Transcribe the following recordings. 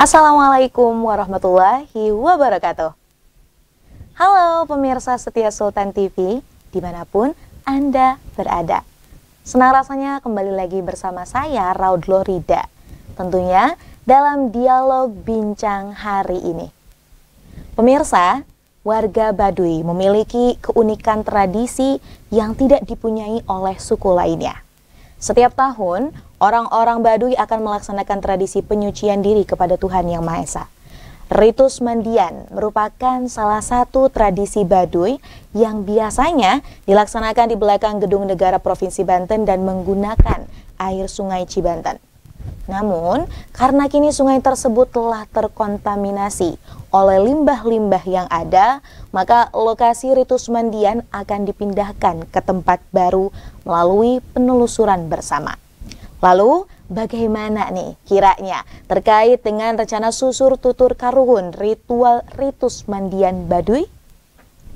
Assalamualaikum warahmatullahi wabarakatuh. Halo pemirsa setia Sultan TV, dimanapun Anda berada. Senang rasanya kembali lagi bersama saya, Raudloh Rida. Tentunya dalam dialog bincang hari ini. Pemirsa, warga Baduy memiliki keunikan tradisi yang tidak dipunyai oleh suku lainnya. Setiap tahun, orang-orang Baduy akan melaksanakan tradisi penyucian diri kepada Tuhan Yang Maha Esa. Ritus mandian merupakan salah satu tradisi Baduy yang biasanya dilaksanakan di belakang Gedung Negara Provinsi Banten dan menggunakan air Sungai Cibanten. Namun, karena kini sungai tersebut telah terkontaminasi oleh limbah-limbah yang ada, maka lokasi ritus mandian akan dipindahkan ke tempat baru melalui penelusuran bersama. Lalu, bagaimana nih kiranya terkait dengan rencana susur tutur karuhun ritual ritus mandian Baduy?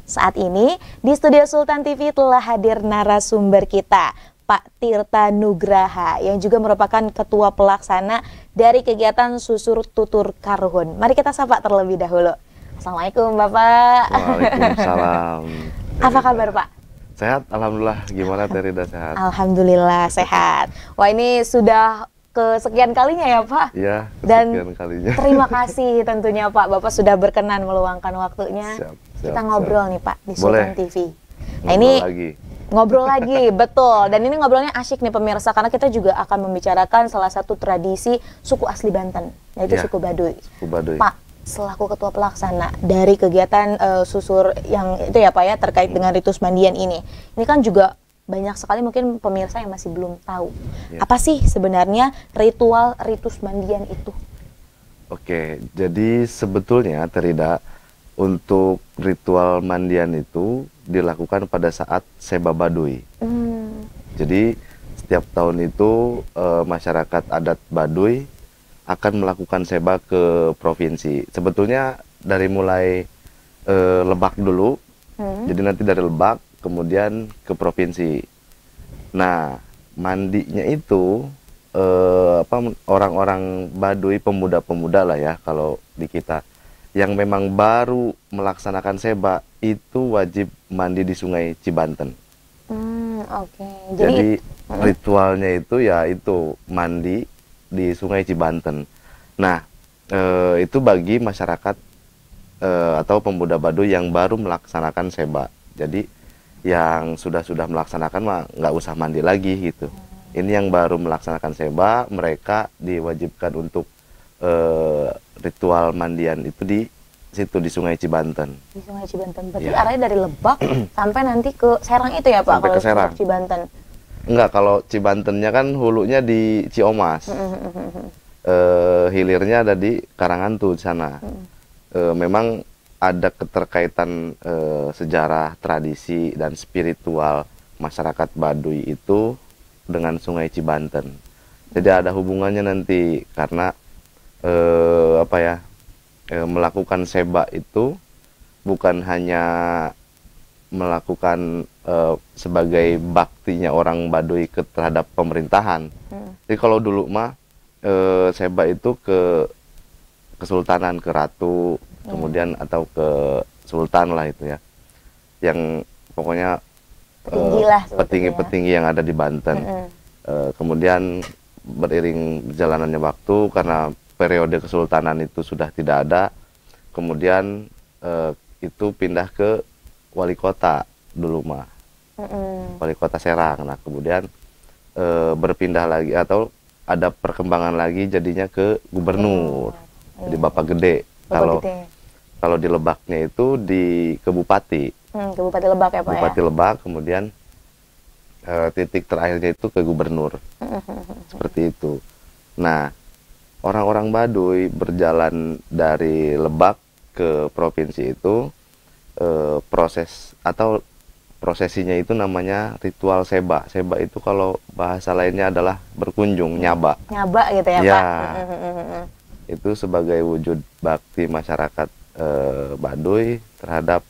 Saat ini di studio Sultan TV telah hadir narasumber kita, Pak Tirta Nugraha, yang juga merupakan ketua pelaksana dari kegiatan susur tutur karuhun. Mari kita sapa terlebih dahulu. Assalamualaikum Bapak. Waalaikumsalam. Apa kabar Pak? Sehat, alhamdulillah. Gimana Terida, sehat? Alhamdulillah sehat. Wah, ini sudah kesekian kalinya ya Pak? Iya, Dan kesekian kalinya. terima kasih tentunya Pak, Bapak sudah berkenan meluangkan waktunya. Kita ngobrol nih Pak di Sultan TV. Nah, ini ngobrol lagi, betul. Dan ini ngobrolnya asyik nih pemirsa, karena kita juga akan membicarakan salah satu tradisi suku asli Banten, yaitu suku Baduy. Suku Baduy. Pak, selaku ketua pelaksana dari kegiatan susur yang itu ya Pak ya, terkait dengan ritus mandian ini kan juga banyak sekali mungkin pemirsa yang masih belum tahu. Apa sih sebenarnya ritual ritus mandian itu? Oke, jadi sebetulnya Terida, untuk ritual mandian itu dilakukan pada saat Seba Baduy. Jadi setiap tahun itu masyarakat adat Baduy akan melakukan seba ke provinsi. Sebetulnya dari mulai Lebak dulu, jadi nanti dari Lebak kemudian ke provinsi. Nah, mandinya itu orang-orang Baduy, pemuda-pemuda lah ya kalau di kita, yang memang baru melaksanakan seba itu wajib mandi di Sungai Cibanten. Jadi ritualnya itu ya itu mandi di Sungai Cibanten. Nah, itu bagi masyarakat atau pemuda Baduy yang baru melaksanakan seba. Jadi yang sudah melaksanakan mah nggak usah mandi lagi gitu. Ini yang baru melaksanakan seba, mereka diwajibkan untuk ritual mandian itu di situ di Sungai Cibanten. Di Sungai Cibanten. Berarti arahnya dari Lebak sampai nanti ke Serang itu ya Pak? Sampai ke Serang. Cibanten. Enggak, kalau Cibantennya kan hulunya di Ciomas. Hilirnya ada di Karangantu di sana. Memang ada keterkaitan sejarah, tradisi, dan spiritual masyarakat Baduy itu dengan Sungai Cibanten. Jadi ada hubungannya nanti karena melakukan seba itu bukan hanya melakukan sebagai baktinya orang Baduy terhadap pemerintahan. Jadi kalau dulu mah seba itu ke kesultanan, ke ratu, kemudian atau ke sultan lah itu ya, yang pokoknya petinggi-petinggi yang ada di Banten. Kemudian beriring berjalanannya waktu, karena periode kesultanan itu sudah tidak ada, kemudian itu pindah ke wali kota dulu mah, wali kota Serang. Nah kemudian berpindah lagi atau ada perkembangan lagi jadinya ke gubernur, jadi Bapak Gede. Kalau di Lebaknya itu di ke Bupati. Bupati Lebak ya Pak. Bupati Lebak, kemudian titik terakhirnya itu ke gubernur. Seperti itu. Nah, orang-orang Baduy berjalan dari Lebak ke provinsi itu, proses atau prosesinya itu namanya ritual seba. Seba itu kalau bahasa lainnya adalah berkunjung, nyaba. Nyaba gitu ya, ya Pak? Itu sebagai wujud bakti masyarakat Baduy terhadap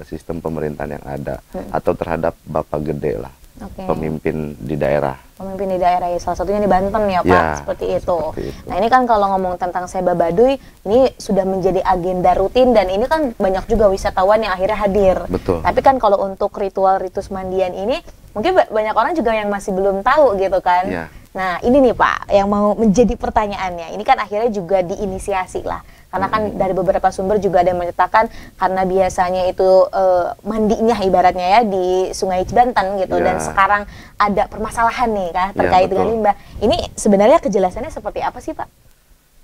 sistem pemerintahan yang ada, atau terhadap Bapak Gede lah. pemimpin di daerah. Pemimpin di daerah ya, salah satunya di Banten ya Pak, Ya, seperti itu. itu. Nah ini kan kalau ngomong tentang Seba Baduy, ini sudah menjadi agenda rutin dan ini kan banyak juga wisatawan yang akhirnya hadir. Betul. Tapi kan kalau untuk ritual ritus mandian ini, mungkin banyak orang juga yang masih belum tahu gitu kan. Ya. Nah ini nih Pak, yang mau menjadi pertanyaannya, ini kan akhirnya juga diinisiasi lah. Karena kan dari beberapa sumber juga ada yang menyatakan karena biasanya itu mandinya ibaratnya ya di Sungai Cibanten gitu, dan sekarang ada permasalahan nih kan terkait dengan limbah. Ini sebenarnya kejelasannya seperti apa sih Pak?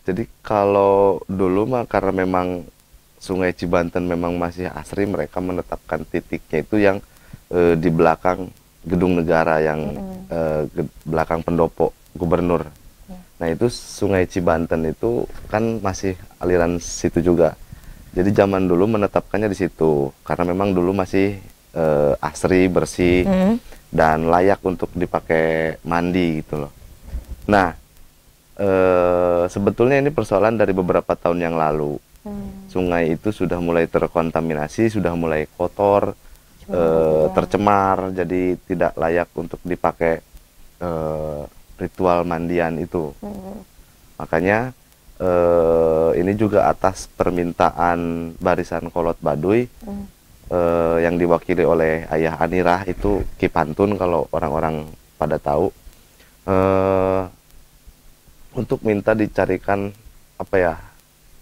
Jadi kalau dulu mah karena memang Sungai Cibanten memang masih asri, mereka menetapkan titiknya itu yang di belakang gedung negara yang belakang pendopo gubernur. Nah itu Sungai Cibanten itu kan masih aliran situ juga. Jadi zaman dulu menetapkannya di situ karena memang dulu masih asri, bersih dan layak untuk dipakai mandi gitu loh. Nah sebetulnya ini persoalan dari beberapa tahun yang lalu. Sungai itu sudah mulai terkontaminasi, sudah mulai kotor, tercemar, jadi tidak layak untuk dipakai ritual mandian itu. Makanya ini juga atas permintaan Barisan Kolot Baduy yang diwakili oleh Ayah Anirah, itu Ki Pantun kalau orang-orang pada tahu, untuk minta dicarikan apa ya,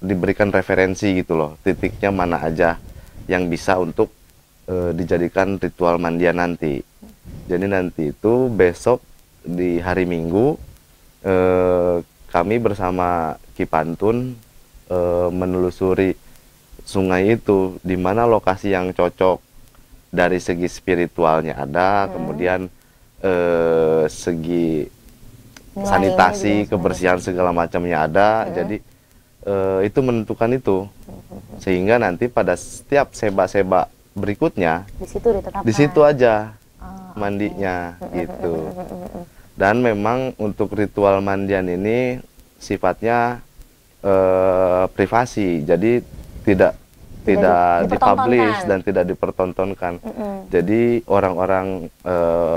diberikan referensi gitu loh, titiknya mana aja yang bisa untuk dijadikan ritual mandian nanti. Jadi nanti itu besok di hari Minggu kami bersama Ki Pantun menelusuri sungai itu, di mana lokasi yang cocok dari segi spiritualnya ada, kemudian segi sanitasi, kebersihan segala macamnya ada. Jadi itu menentukan itu, sehingga nanti pada setiap seba-seba berikutnya di situ aja mandinya gitu. Dan memang untuk ritual mandian ini sifatnya privasi, jadi tidak dipublish dan tidak dipertontonkan. Jadi orang-orang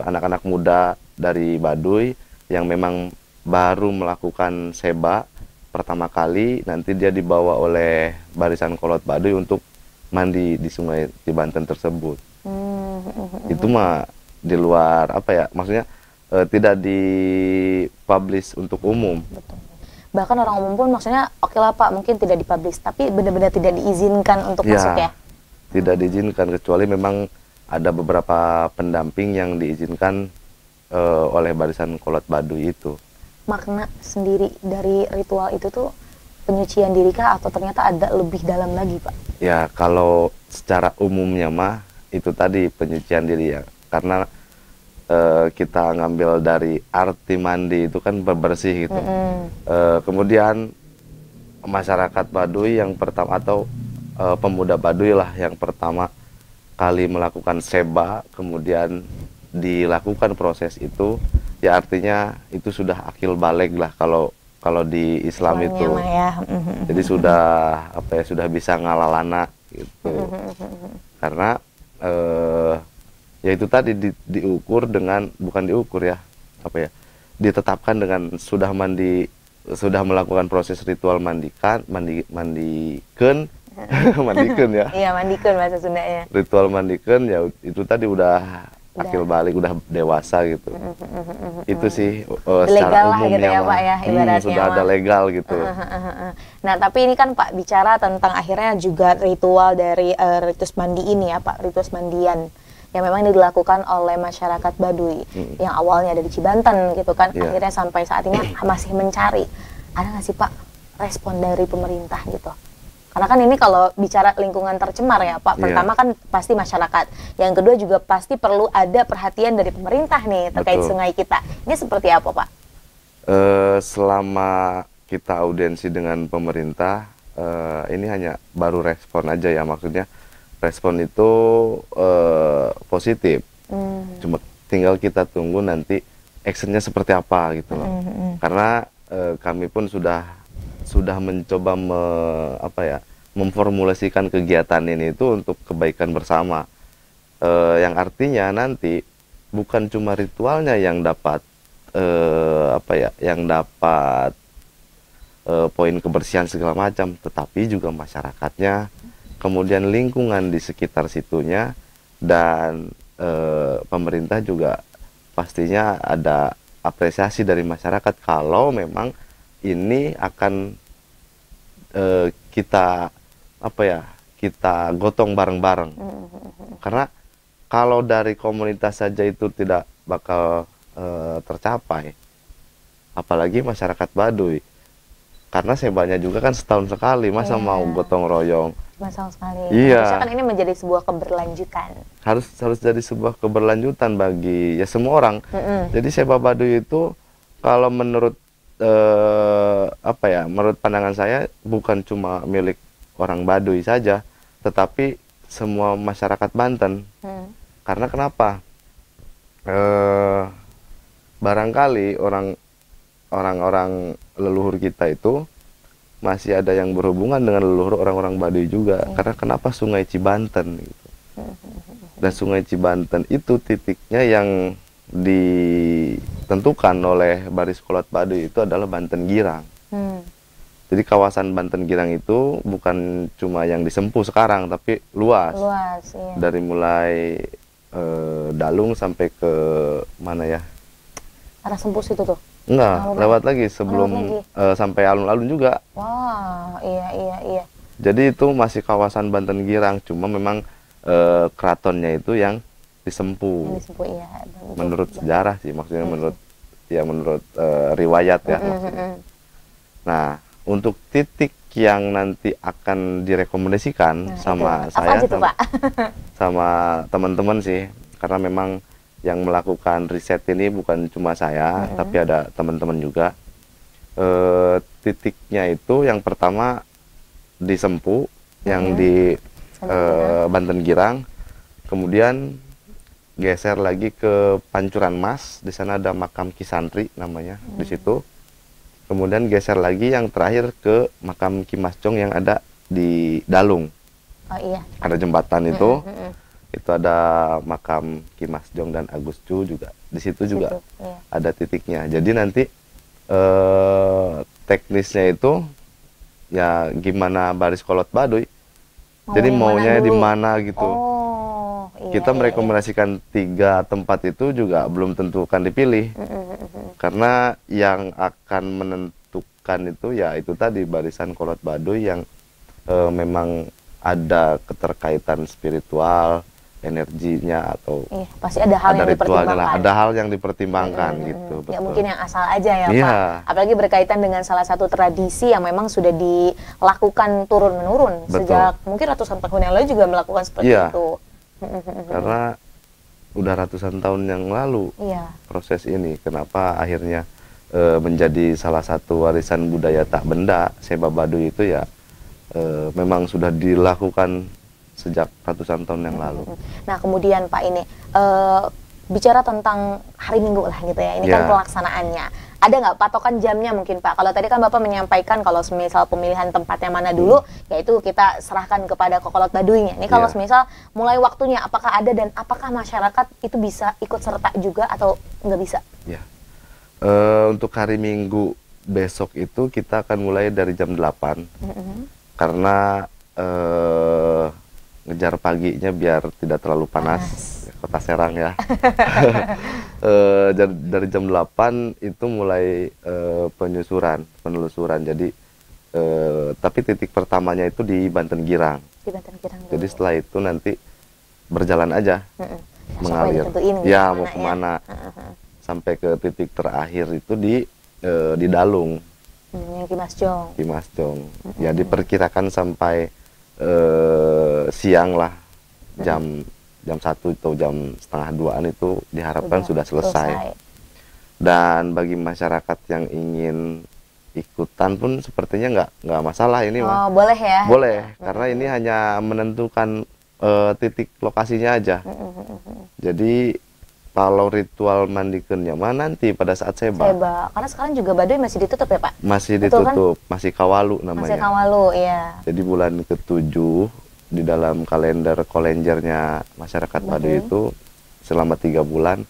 anak-anak muda dari Baduy yang memang baru melakukan seba pertama kali, nanti dia dibawa oleh Barisan Kolot Baduy untuk mandi di Sungai Cibanten tersebut. Itu mah di luar apa ya, maksudnya tidak dipublish untuk umum. Betul. Bahkan orang umum pun maksudnya oke lah Pak, mungkin tidak dipublish, tapi benar-benar tidak diizinkan untuk masuk ya? Tidak diizinkan, kecuali memang ada beberapa pendamping yang diizinkan oleh Barisan Kolot Baduy itu. Makna sendiri dari ritual itu tuh penyucian diri kah, atau ternyata ada lebih dalam lagi Pak? Ya kalau secara umumnya mah itu tadi penyucian diri ya, karena kita ngambil dari arti mandi itu kan bersih gitu. Kemudian masyarakat Baduy yang pertama, atau pemuda Baduy lah yang pertama kali melakukan seba, kemudian dilakukan proses itu, ya artinya itu sudah akil baligh lah kalau di Islam itu. Jadi sudah apa ya, sudah bisa ngalalana gitu. Karena ya itu tadi diukur dengan, bukan diukur ya, apa ya, ditetapkan dengan sudah melakukan proses ritual mandikan mandikan ya. Iya, mandikan bahasa Sundanya. Ritual mandikan ya itu tadi udah akil balik, udah dewasa gitu. Itu sih secara umumnya gitu ya, Pak, ya, ibaratnya sudah ada legal gitu. Nah tapi ini kan Pak bicara tentang akhirnya juga ritual dari ritus mandi ini ya Pak, ritus mandian yang memang dilakukan oleh masyarakat Baduy yang awalnya ada di Cibanten gitu kan, akhirnya sampai saat ini masih mencari. Ada nggak sih Pak respon dari pemerintah gitu? Karena kan ini kalau bicara lingkungan tercemar ya Pak, pertama kan pasti masyarakat, yang kedua juga pasti perlu ada perhatian dari pemerintah nih terkait sungai kita. Ini seperti apa Pak? Selama kita audiensi dengan pemerintah, ini hanya baru respon aja ya, maksudnya respon itu positif. Cuma tinggal kita tunggu nanti actionnya seperti apa gitu loh. Karena kami pun sudah mencoba memformulasikan kegiatan ini itu untuk kebaikan bersama, yang artinya nanti bukan cuma ritualnya yang dapat apa ya, yang dapat poin kebersihan segala macam, tetapi juga masyarakatnya, kemudian lingkungan di sekitar situnya, dan pemerintah juga pastinya ada apresiasi dari masyarakat kalau memang ini akan kita apa ya, kita gotong bareng-bareng. Karena kalau dari komunitas saja itu tidak bakal tercapai, apalagi masyarakat Baduy. Karena sebanya juga kan setahun sekali, masa mau gotong royong. Masang sekali. Iya. Harusnya kan ini menjadi sebuah keberlanjutan. Harus jadi sebuah keberlanjutan bagi ya semua orang. Jadi Seba Baduy itu kalau menurut apa ya, menurut pandangan saya bukan cuma milik orang Baduy saja, tetapi semua masyarakat Banten. Karena kenapa? Barangkali orang-orang leluhur kita itu masih ada yang berhubungan dengan leluhur orang-orang Baduy juga. Karena kenapa Sungai Cibanten gitu. Dan Sungai Cibanten itu titiknya yang ditentukan oleh Baris Kolot Baduy itu adalah Banten Girang. Jadi kawasan Banten Girang itu bukan cuma yang disempu sekarang, tapi luas. Iya. Dari mulai Dalung sampai ke mana ya? Arah Sempus itu tuh? Enggak, lewat lagi sebelum sampai alun-alun juga. Wah, iya. Jadi itu masih kawasan Banten Girang, cuma memang keratonnya itu yang disempu. Iya. Menurut sejarah sih, maksudnya menurut riwayat ya. Nah, untuk titik yang nanti akan direkomendasikan sama saya, sama teman-teman sih, karena memang yang melakukan riset ini bukan cuma saya, tapi ada teman-teman juga. Titiknya itu yang pertama di Sempu, yang di Banten Girang, kemudian geser lagi ke Pancuran Mas, di sana ada makam Ki Santri namanya, di situ. Kemudian geser lagi yang terakhir ke makam Ki Mas Jong yang ada di Dalung. Oh iya. Ada jembatan itu ada makam Ki Mas Jong dan Agus Cu juga. Di situ juga ada titiknya. Jadi nanti teknisnya itu ya gimana Baris Kolot Baduy. Jadi maunya di mana gitu. Kita merekomendasikan 3 tempat itu juga belum tentu akan dipilih. Karena yang akan menentukan itu ya itu tadi Barisan Kolot Baduy yang memang ada keterkaitan spiritual, energinya, atau pasti ada hal yang dipertimbangkan. Ada hal yang dipertimbangkan gitu. Ya mungkin yang asal aja ya Pak. Apalagi berkaitan dengan salah satu tradisi yang memang sudah dilakukan turun-menurun sejak mungkin ratusan tahun yang lalu juga melakukan seperti itu. Karena udah ratusan tahun yang lalu proses ini. Kenapa akhirnya menjadi salah satu warisan budaya tak benda Seba Baduy itu ya memang sudah dilakukan sejak ratusan tahun yang lalu. Nah kemudian Pak ini bicara tentang hari Minggu lah gitu ya, ini kan pelaksanaannya. Ada nggak patokan jamnya mungkin Pak? Kalau tadi kan Bapak menyampaikan kalau semisal pemilihan tempatnya mana dulu, yaitu kita serahkan kepada Kokolot Baduynya. Ini kalau semisal mulai waktunya, apakah ada dan apakah masyarakat itu bisa ikut serta juga atau nggak bisa? Ya. Untuk hari Minggu besok itu kita akan mulai dari jam 8. Karena ngejar paginya biar tidak terlalu panas. Kota Serang ya. Dari jam 8 itu mulai penelusuran. Jadi tapi titik pertamanya itu di Banten Girang. Di Banten Girang dulu. Jadi setelah itu nanti berjalan aja, mengalir. Ya mau kemana? Sampai ke titik terakhir itu di Dalung. Yang Ki Mas Jong. Ki Mas Jong. Ya diperkirakan sampai siang lah, jam 1 atau jam setengah 2-an itu diharapkan sudah selesai. Dan bagi masyarakat yang ingin ikutan pun sepertinya nggak masalah ini mah. Boleh ya? Boleh, karena ini hanya menentukan titik lokasinya aja. Jadi kalau ritual mandikannya mah nanti pada saat Seba. Karena sekarang juga Baduy masih ditutup ya Pak? Masih ditutup, kan? Masih Kawalu namanya. Masih Kawalu, iya. Jadi bulan ke-7 di dalam kalender kolenjernya masyarakat Baduy itu selama 3 bulan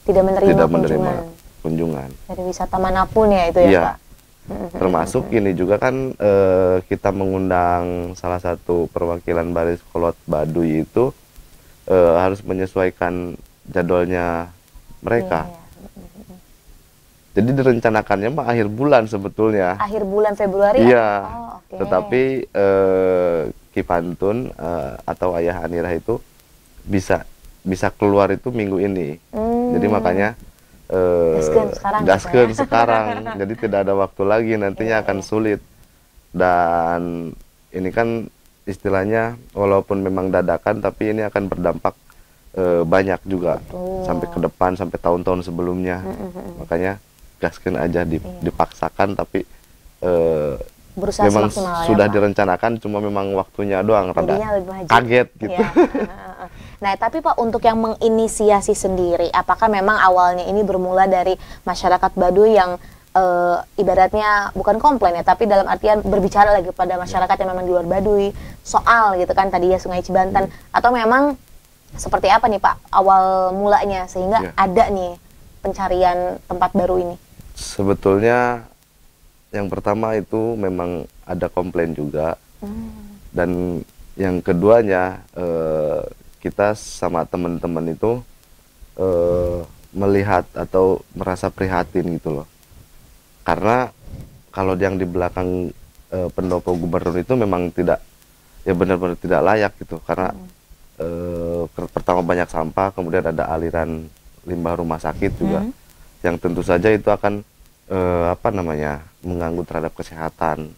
tidak menerima, tidak menerima kunjungan dari wisata manapun ya itu ya, iya. Pak. Termasuk ini juga kan kita mengundang salah satu perwakilan Baris Kolot Baduy itu harus menyesuaikan jadwalnya mereka. Iya. Jadi direncanakannya mah akhir bulan sebetulnya. Akhir bulan Februari. Iya. Okay. Tetapi Ki Pantun atau Ayah Anirah itu bisa keluar itu minggu ini. Jadi makanya gaskeun sekarang. Jadi tidak ada waktu lagi, nantinya akan sulit. Dan ini kan istilahnya walaupun memang dadakan, tapi ini akan berdampak banyak juga. Sampai ke depan, sampai tahun-tahun sebelumnya. Makanya gaskeun aja dipaksakan, tapi berusaha memang sudah ya, direncanakan, cuma memang waktunya doang rada kaget gitu. Ya. Nah, tapi Pak, untuk yang menginisiasi sendiri, apakah memang awalnya ini bermula dari masyarakat Baduy yang ibaratnya bukan komplain ya, tapi dalam artian berbicara lagi pada masyarakat yang memang di luar Baduy soal gitu kan tadi ya Sungai Cibanten, atau memang seperti apa nih Pak awal mulanya sehingga ada nih pencarian tempat baru ini? Sebetulnya yang pertama itu memang ada komplain juga, dan yang keduanya kita sama teman-teman itu melihat atau merasa prihatin gitu loh, karena kalau yang di belakang pendopo gubernur itu memang tidak, ya benar-benar tidak layak gitu, karena pertama banyak sampah, kemudian ada aliran limbah rumah sakit juga, yang tentu saja itu akan apa namanya mengganggu terhadap kesehatan,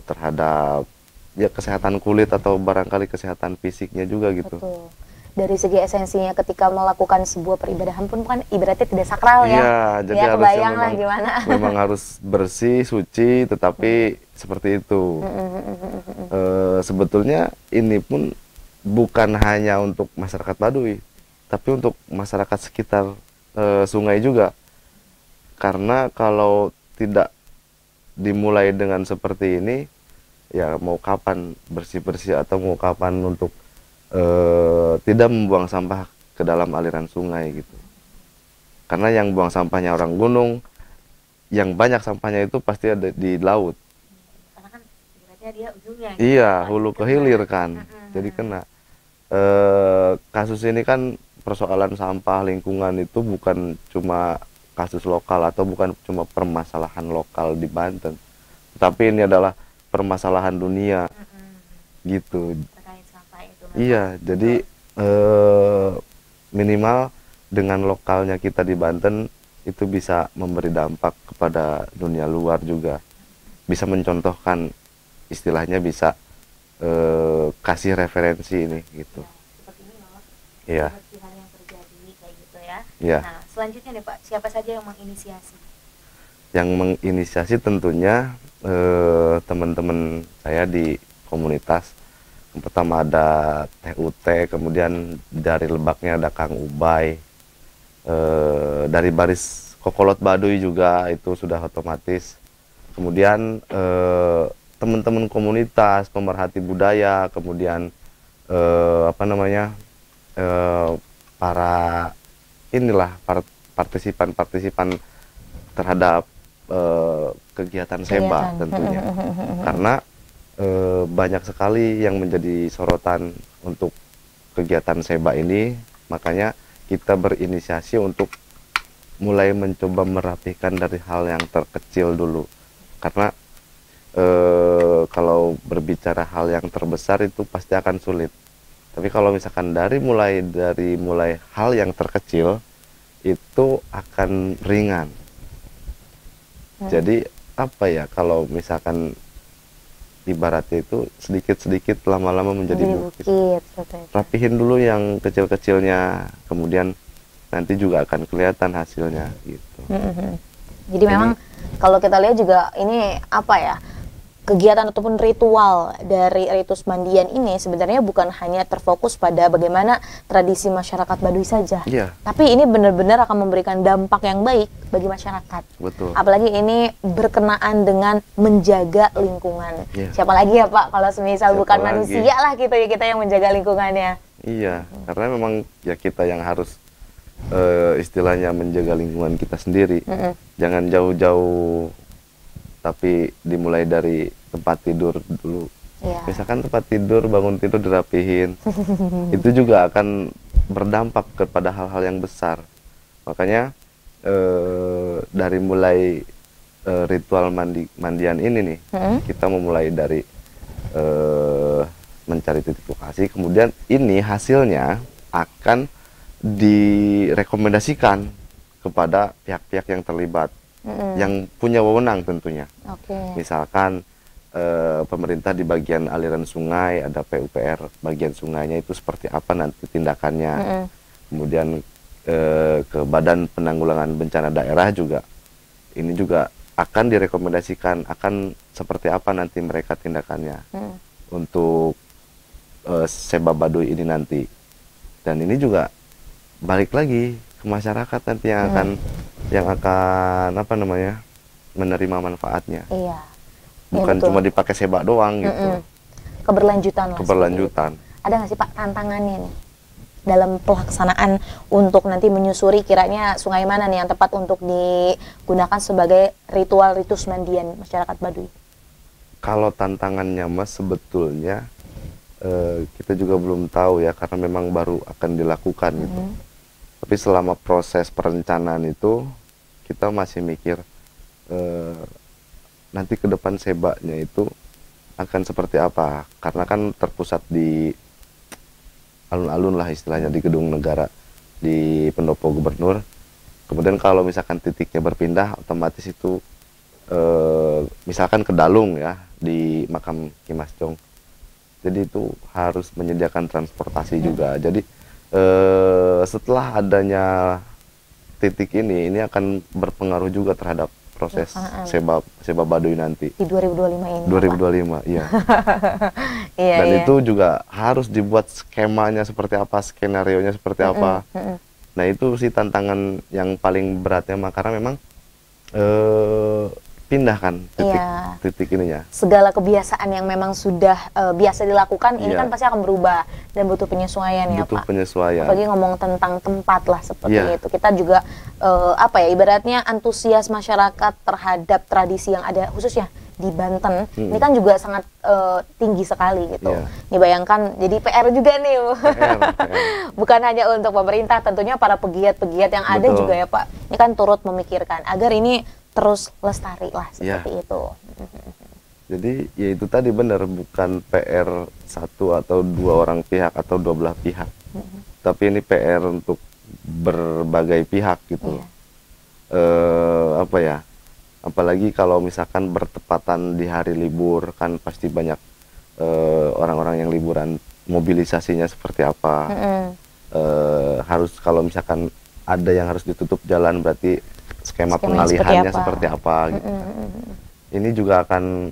terhadap ya kesehatan kulit atau barangkali kesehatan fisiknya juga gitu. Betul. Dari segi esensinya ketika melakukan sebuah peribadahan pun kan ibaratnya tidak sakral ya. Iya, jadi ya, harusnya memang, gimana. Memang harus bersih, suci, tetapi seperti itu. Sebetulnya ini pun bukan hanya untuk masyarakat Baduy, tapi untuk masyarakat sekitar sungai juga. Karena kalau tidak dimulai dengan seperti ini, ya mau kapan bersih-bersih atau mau kapan untuk tidak membuang sampah ke dalam aliran sungai gitu. Karena yang buang sampahnya orang gunung, yang banyak sampahnya itu pasti ada di laut. Karena kan dia ujungnya. Iya, hulu ke hilir kan. Jadi kena. Kasus ini kan persoalan sampah lingkungan itu bukan cuma kasus lokal atau bukan cuma permasalahan lokal di Banten, tapi ini adalah permasalahan dunia gitu. Terkait sampah itu. Iya, jadi minimal dengan lokalnya kita di Banten itu bisa memberi dampak kepada dunia luar juga, bisa mencontohkan, istilahnya bisa kasih referensi ini gitu. Seperti ini loh. Iya. Yang terjadi kayak gitu ya. Iya. Nah, selanjutnya nih Pak, siapa saja yang menginisiasi? Yang menginisiasi tentunya teman-teman saya di komunitas. Yang pertama ada TUT, kemudian dari Lebaknya ada Kang Ubay, dari Baris Kokolot Baduy juga itu sudah otomatis. Kemudian teman-teman komunitas, pemerhati budaya, kemudian apa namanya para inilah partisipan terhadap kegiatan SEBA tentunya, karena banyak sekali yang menjadi sorotan untuk kegiatan SEBA ini, makanya kita berinisiasi untuk mulai mencoba merapikan dari hal yang terkecil dulu, karena kalau berbicara hal yang terbesar itu pasti akan sulit, tapi kalau misalkan mulai hal yang terkecil itu akan ringan. Jadi apa ya, kalau misalkan ibaratnya itu sedikit-sedikit lama-lama menjadi bukit. Rapihin dulu yang kecil-kecilnya, kemudian nanti juga akan kelihatan hasilnya gitu. Jadi memang kalau kita lihat juga ini apa ya, kegiatan ataupun ritual dari Ritus Mandian ini sebenarnya bukan hanya terfokus pada bagaimana tradisi masyarakat Baduy saja, tapi ini benar-benar akan memberikan dampak yang baik bagi masyarakat. Betul. Apalagi ini berkenaan dengan menjaga lingkungan. Siapa lagi ya Pak kalau semisal bukan manusia lah gitu ya, kita yang menjaga lingkungannya. Iya, karena memang ya kita yang harus istilahnya menjaga lingkungan kita sendiri. Jangan jauh-jauh, tapi dimulai dari tempat tidur dulu. Misalkan tempat tidur, bangun tidur dirapihin, itu juga akan berdampak kepada hal-hal yang besar. Makanya dari mulai ritual mandian ini nih, kita memulai dari mencari titik lokasi, kemudian ini hasilnya akan direkomendasikan kepada pihak-pihak yang terlibat, yang punya wewenang tentunya. Misalkan pemerintah di bagian aliran sungai, ada PUPR bagian sungainya itu seperti apa nanti tindakannya. Kemudian ke Badan Penanggulangan Bencana Daerah juga, ini juga akan direkomendasikan akan seperti apa nanti mereka tindakannya untuk Seba Baduy ini nanti. Dan ini juga balik lagi ke masyarakat nanti yang akan apa namanya, menerima manfaatnya. Bukan cuma dipakai sebak doang gitu. Keberlanjutan lah. Keberlanjutan. Ada nggak sih Pak tantangannya nih dalam pelaksanaan untuk nanti menyusuri kiranya sungai mana nih yang tepat untuk digunakan sebagai ritual ritus mandian masyarakat Baduy? Kalau tantangannya Mas sebetulnya kita juga belum tahu ya, karena memang baru akan dilakukan gitu. Tapi selama proses perencanaan itu kita masih mikir nanti ke depan sebaknya itu akan seperti apa, karena kan terpusat di alun-alun lah istilahnya, di gedung negara, di pendopo gubernur. Kemudian kalau misalkan titiknya berpindah, otomatis itu misalkan ke Dalung ya, di makam Ki Mas Jong. Jadi itu harus menyediakan transportasi juga. Jadi setelah adanya titik ini akan berpengaruh juga terhadap proses Seba Baduy nanti di 2025 ini. 2025, iya. Dan itu juga harus dibuat skemanya seperti apa, skenarionya seperti apa. Nah itu sih tantangan yang paling beratnya, karena memang pindahkan titik ininya. Segala kebiasaan yang memang sudah biasa dilakukan ini kan pasti akan berubah dan butuh penyesuaian ya Pak. Butuh penyesuaian. Apalagi ngomong tentang tempat lah seperti itu. Kita juga ibaratnya antusias masyarakat terhadap tradisi yang ada khususnya di Banten ini kan juga sangat tinggi sekali gitu. Ini bayangkan jadi PR juga nih. PR. Bukan hanya untuk pemerintah, tentunya para pegiat-pegiat yang ada juga ya Pak. Ini kan turut memikirkan agar ini terus lestari lah seperti itu. Jadi ya itu tadi benar, bukan PR satu atau dua orang pihak atau dua belah pihak, tapi ini PR untuk berbagai pihak gitu. Apalagi kalau misalkan bertepatan di hari libur, kan pasti banyak orang-orang yang liburan, mobilisasinya seperti apa. Harus kalau misalkan ada yang harus ditutup jalan, berarti skema pengalihannya seperti apa gitu. Ini juga akan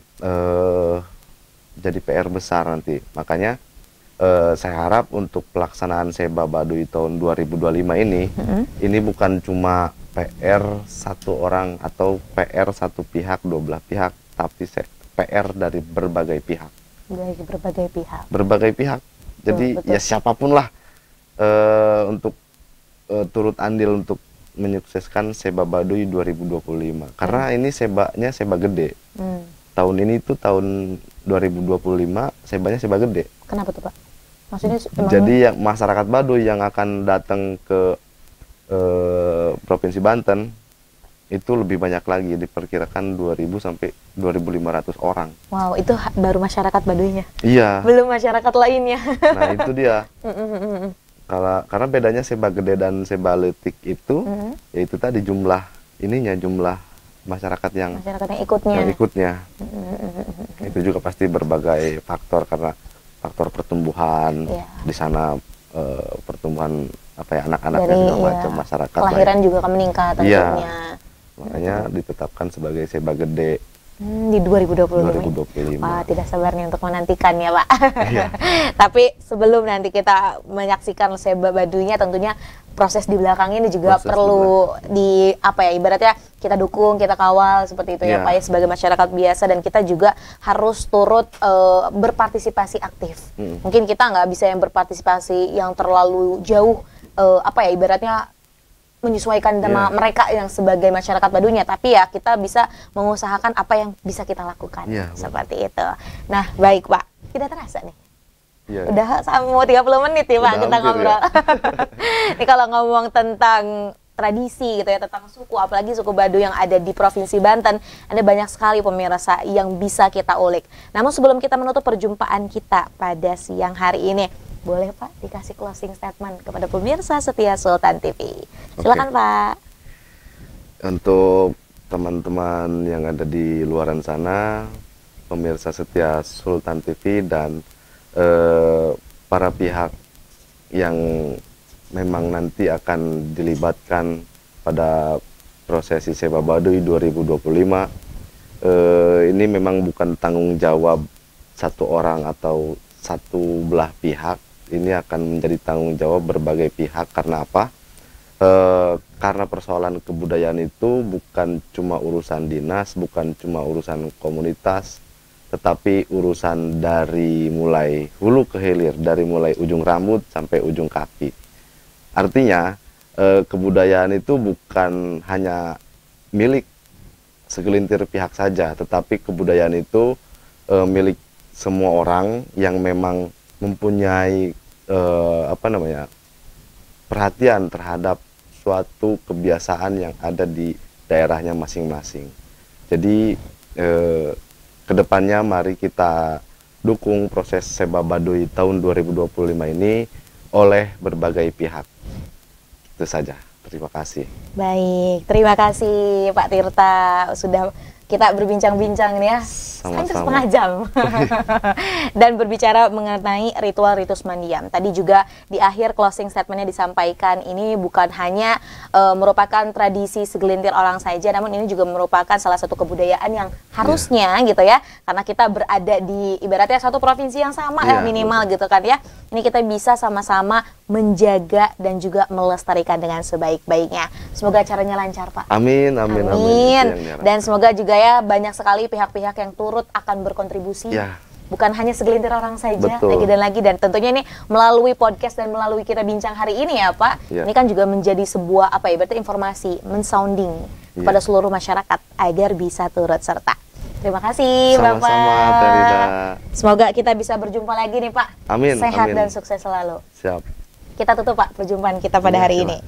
jadi PR besar nanti. Makanya saya harap untuk pelaksanaan Seba Baduy tahun 2025 ini bukan cuma PR satu orang atau PR satu pihak, dua belah pihak, tapi PR dari berbagai pihak. Dari berbagai pihak. Berbagai pihak. Jadi ya siapapun lah untuk turut andil untuk menyukseskan Seba Baduy 2025. Karena ini sebaknya seba gede. Tahun ini tuh tahun 2025 sebanya seba gede. Kenapa tuh Pak? Maksudnya jadi yang masyarakat Baduy yang akan datang ke Provinsi Banten itu lebih banyak lagi, diperkirakan 2.000 sampai 2.500 orang. Wow, itu baru masyarakat Baduynya. Iya. Belum masyarakat lainnya. Nah, itu dia. Karena bedanya seba gede dan seba letik itu, yaitu tadi jumlah masyarakat yang ikutnya. Itu juga pasti berbagai faktor, karena faktor pertumbuhan di sana, pertumbuhan anak-anak dan segala macam, masyarakat. Kelahiran juga akan meningkat tentunya. Makanya ditetapkan sebagai seba gede. Di 2025. Wah, tidak sabar nih untuk menantikan ya, Pak. Iya. Tapi sebelum nanti kita menyaksikan Seba Baduinya, tentunya proses di belakang ini juga perlu ibaratnya kita dukung, kita kawal seperti itu ya, Pak, ya, sebagai masyarakat biasa, dan kita juga harus turut berpartisipasi aktif. Mungkin kita nggak bisa yang berpartisipasi yang terlalu jauh, ibaratnya menyesuaikan sama mereka yang sebagai masyarakat Baduinya, tapi ya kita bisa mengusahakan apa yang bisa kita lakukan, seperti itu. Nah, baik Pak, tidak terasa nih. Udah mau 30 menit ya Pak kita ngobrol. Ini kalau ngomong tentang tradisi gitu ya, tentang suku, apalagi suku Baduy yang ada di Provinsi Banten, ada banyak sekali pemirsa yang bisa kita ulik. Namun sebelum kita menutup perjumpaan kita pada siang hari ini, boleh Pak dikasih closing statement kepada pemirsa setia Sultan TV. Silakan Pak. Untuk teman-teman yang ada di luaran sana, pemirsa setia Sultan TV dan para pihak yang memang nanti akan dilibatkan pada prosesi Seba Baduy 2025, ini memang bukan tanggung jawab satu orang atau satu belah pihak. Ini akan menjadi tanggung jawab berbagai pihak. Karena apa? Karena persoalan kebudayaan itu bukan cuma urusan dinas, bukan cuma urusan komunitas, tetapi urusan dari mulai hulu ke hilir, dari mulai ujung rambut sampai ujung kaki. Artinya kebudayaan itu bukan hanya milik segelintir pihak saja, tetapi kebudayaan itu milik semua orang yang memang mempunyai perhatian terhadap suatu kebiasaan yang ada di daerahnya masing-masing. Jadi kedepannya mari kita dukung proses Seba Baduy tahun 2025 ini oleh berbagai pihak. Itu saja. Terima kasih. Baik, terima kasih Pak Tirta sudah kita berbincang-bincang nih ya, hampir setengah jam. Dan berbicara mengenai ritual ritus mandiam. Tadi juga di akhir closing statementnya disampaikan, ini bukan hanya merupakan tradisi segelintir orang saja, namun ini juga merupakan salah satu kebudayaan yang harusnya gitu ya, karena kita berada di ibaratnya satu provinsi yang sama ya minimal gitu kan ya. Ini kita bisa sama-sama menjaga dan juga melestarikan dengan sebaik-baiknya. Semoga acaranya lancar Pak. Amin, amin, amin. Dan semoga juga ya banyak sekali pihak-pihak yang turut akan berkontribusi. Bukan hanya segelintir orang saja, lagi, dan tentunya ini melalui podcast dan melalui kita bincang hari ini ya Pak. Ini kan juga menjadi sebuah berarti informasi, mensounding kepada seluruh masyarakat agar bisa turut serta. Terima kasih Bapak. Sama-sama Terida. Semoga kita bisa berjumpa lagi nih Pak. Amin. Sehat amin. dan sukses selalu. Siap. Kita tutup Pak perjumpaan kita pada hari ini.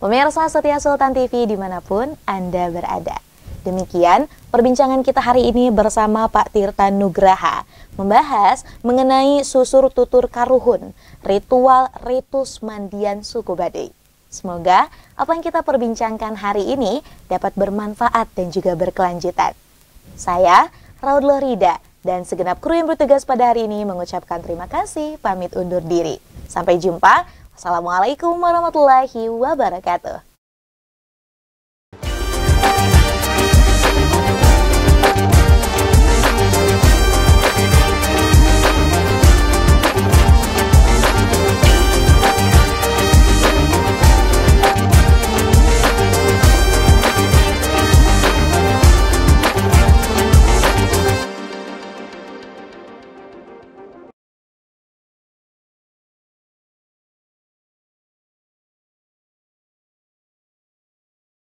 Pemirsa setia Sultan TV dimanapun Anda berada. Demikian perbincangan kita hari ini bersama Pak Tirta Nugraha, membahas mengenai susur tutur karuhun, ritual ritus mandian suku Baduy. Semoga apa yang kita perbincangkan hari ini dapat bermanfaat dan juga berkelanjutan. Saya, Raud Lorida, dan segenap kru yang bertugas pada hari ini mengucapkan terima kasih, pamit undur diri. Sampai jumpa. Wassalamualaikum warahmatullahi wabarakatuh.